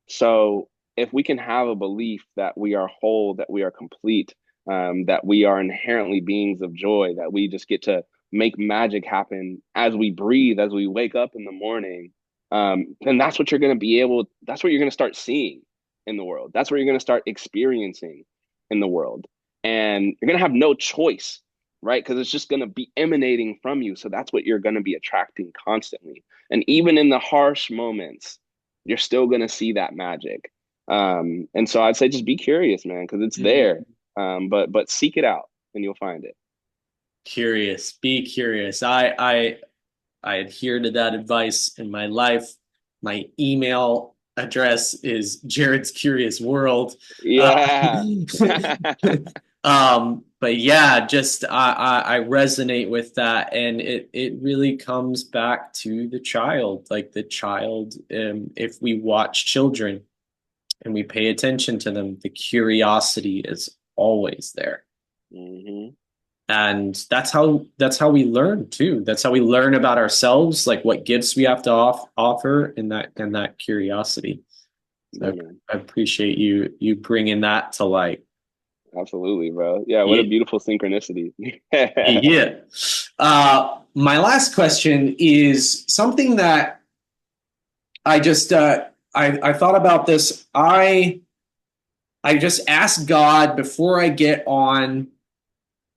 So if we can have a belief that we are whole, that we are complete, that we are inherently beings of joy, that we just get to make magic happen as we breathe, as we wake up in the morning, then that's what you're going to that's what you're going to start seeing in the world. That's what you're going to start experiencing in the world. And you're going to have no choice right? Because it's just going to be emanating from you. So that's what you're going to be attracting constantly. And even in the harsh moments, you're still going to see that magic. And so I'd say just be curious, man, because it's there. Mm. But seek it out and you'll find it. Curious, be curious. I adhere to that advice in my life. My email address is Jared's Curious World. Uh, Yeah. but yeah, just I resonate with that, and it really comes back to the child, like the child. If we watch children and we pay attention to them, the curiosity is always there. Hmm. And that's how we learn too. That's how we learn about ourselves, like what gifts we have to offer in that curiosity. Yeah, So man. I appreciate you bringing that to light. Absolutely, bro. Yeah, what a Yeah. beautiful synchronicity. Yeah. My last question is something that I just I thought about this. I just asked God before I get on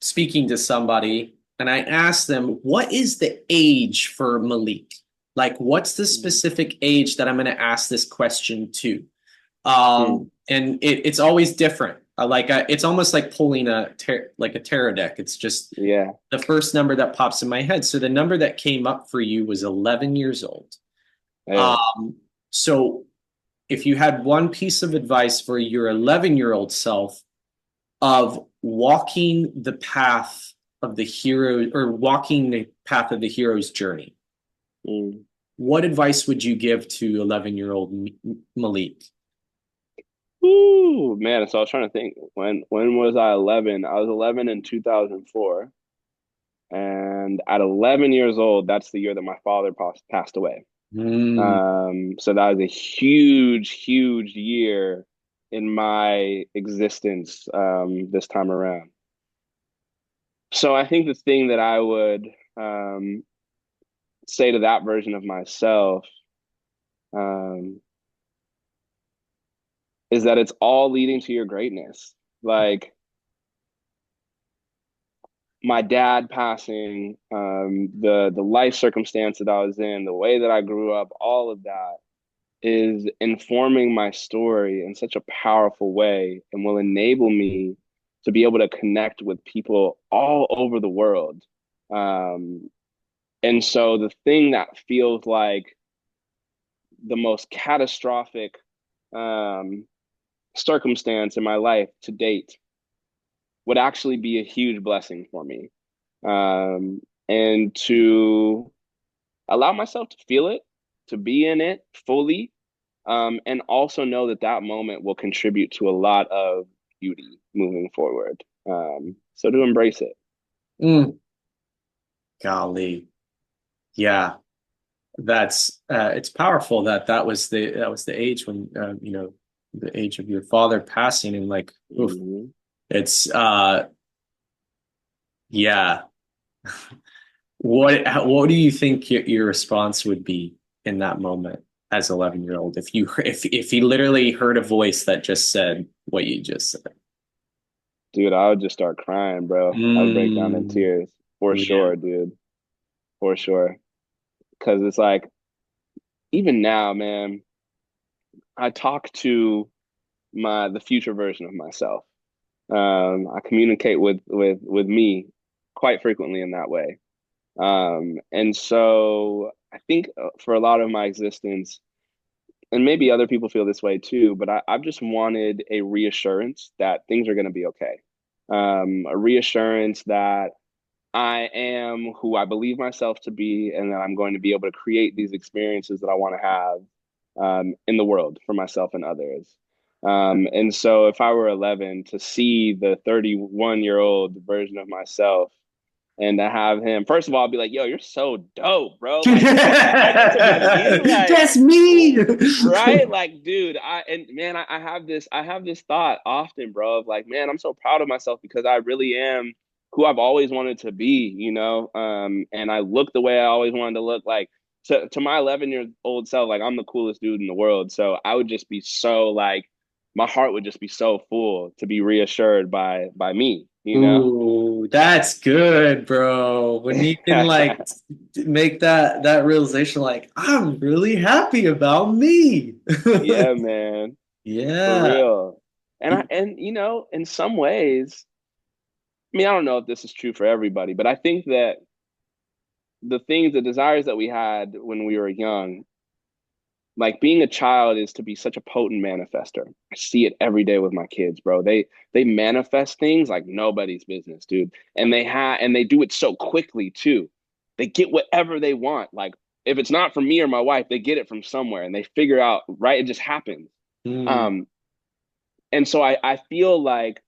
speaking to somebody, and I asked them, what is the age for Malik? Like, what's the specific age that I'm going to ask this question to? Mm, And it's always different. It's almost like pulling like a tarot deck. It's just yeah. the first number that pops in my head. So the number that came up for you was 11 years old. Hey. Um, so if you had one piece of advice for your 11-year-old self of walking the path of the hero or walking the path of the hero's journey, Mm. what advice would you give to 11-year-old Malik? Ooh, man. So I was trying to think when was I 11? I was 11 in 2004. And at 11 years old, that's the year that my father passed away. Mm, So that was a huge, huge year in my existence this time around. So I think the thing that I would um, say to that version of myself um, is that it's all leading to your greatness. Like my dad passing, the life circumstance that I was in, the way that I grew up, all of that is informing my story in such a powerful way and will enable me to be able to connect with people all over the world. Um, and so the thing that feels like the most catastrophic um, circumstance in my life to date would actually be a huge blessing for me. And to allow myself to feel it, to be in it fully, and also know that that moment will contribute to a lot of beauty moving forward. So to embrace it. mm, golly, yeah, that's it's powerful that that was the age when the age of your father passing, and like oof, Hmm. it's yeah. What do you think your response would be in that moment as 11-year-old if he literally heard a voice that just said what you just said? Dude, I would just start crying, bro. I'd break down in Mm, tears for yeah. sure, dude, for sure. Because it's like, even now, man, I talk to the future version of myself. I communicate with me quite frequently in that way. And so I think for a lot of my existence, and maybe other people feel this way too, but I've just wanted a reassurance that things are going to be okay. A reassurance that I am who I believe myself to be, and that I'm going to be able to create these experiences that I want to have in the world for myself and others. And so if I were 11, to see the 31-year-old version of myself and to have him, first of all, I'll be like, yo, you're so dope, bro. Like, I get to be you. Like, That's me. right? Like, dude, I have this thought often, bro, of like, man, I'm so proud of myself because I really am who I've always wanted to be, and I look the way I always wanted to look. Like to my 11-year old self, like I'm the coolest dude in the world. So I would just be so like my heart would just be so full to be reassured by me, you know? That's good, bro. When you can like make that realization, like, I'm really happy about me. Yeah, man, for Yeah. real. And you know, in some ways, I mean, I don't know if this is true for everybody, but I think that the desires that we had when we were young, like being a child is to be such a potent manifester. I see it every day with my kids, bro. They manifest things like nobody's business, dude. And they do it so quickly too. They get whatever they want. Like if it's not from me or my wife, they get it from somewhere and they figure out, right? It just happens. Mm, Um, and so I feel like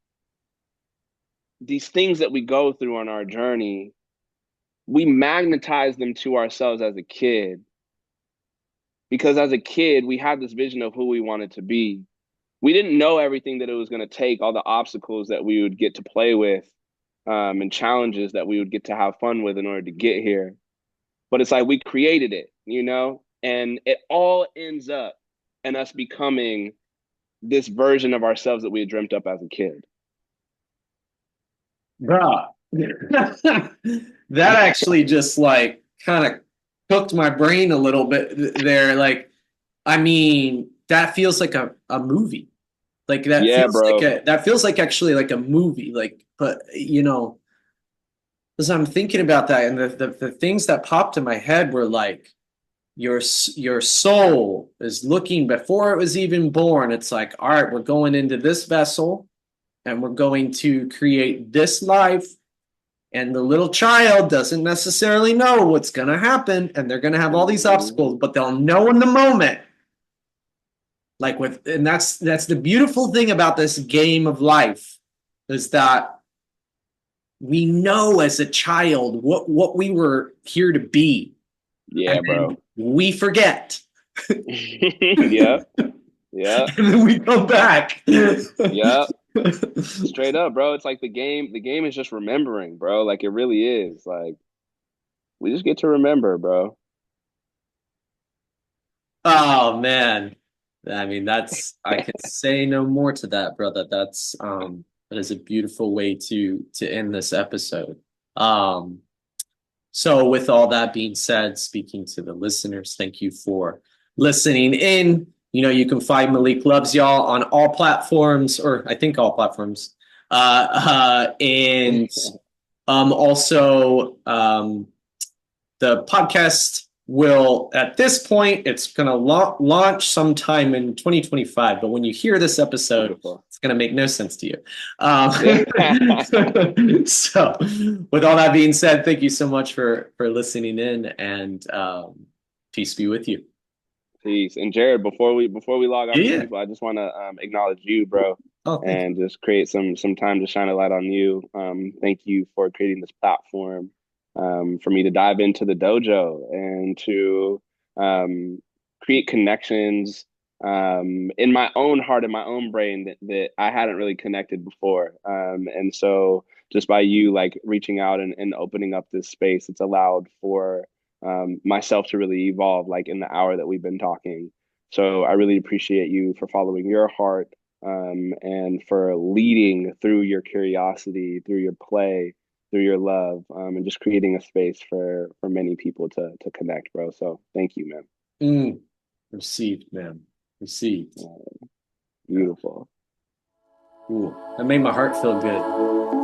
these things that we go through on our journey, we magnetize them to ourselves as a kid because as a kid, we had this vision of who we wanted to be. We didn't know everything that it was going to take, all the obstacles that we would get to play with, and challenges that we would get to have fun with in order to get here. But it's like we created it, you know, and it all ends up in us becoming this version of ourselves that we had dreamt up as a kid. bro. That actually just like kind of cooked my brain a little bit there. Like, I mean, that feels like a movie. Like Yeah, bro. that feels like actually like a movie. Like, but you know, as I'm thinking about that, and the things that popped in my head were like your soul is looking before it was even born. It's like, all right, we're going into this vessel, and we're going to create this life. And the little child doesn't necessarily know what's going to happen, and they're going to have all these Mhm. obstacles, but they'll know in the moment. Like with, and that's the beautiful thing about this game of life is that we know as a child what we were here to be, and Yeah, then bro. we forget, Yeah, and yeah, then we come back. yeah. Straight up, bro. It's like the game is just remembering, bro. Like it really is. Like we just get to remember, bro. Oh man. I mean, that's I can say no more to that, brother. That is a beautiful way to end this episode. Um, so with all that being said, speaking to the listeners, thank you for listening in. You know, you can find Malik Loves Y'all on all platforms, or I think all platforms. And also the podcast will, at this point, it's going to launch sometime in 2025. But when you hear this episode, Beautiful. it's going to make no sense to you. Yeah. So, with all that being said, thank you so much for listening in, and peace be with you. Peace. And Jared, before we log off Yeah, to the yeah. people, I just want to acknowledge you, bro, Oh, thank you. and just create some time to shine a light on you. Thank you for creating this platform for me to dive into the dojo and to create connections in my own heart and my own brain that I hadn't really connected before. And so just by you like reaching out and opening up this space, it's allowed for myself to really evolve like in the hour that we've been talking. So I really appreciate you for following your heart and for leading through your curiosity, through your play, through your love, and just creating a space for many people to connect, bro. So thank you, man. Mm, received, man. Received. Yeah, Beautiful. cool. That made my heart feel good.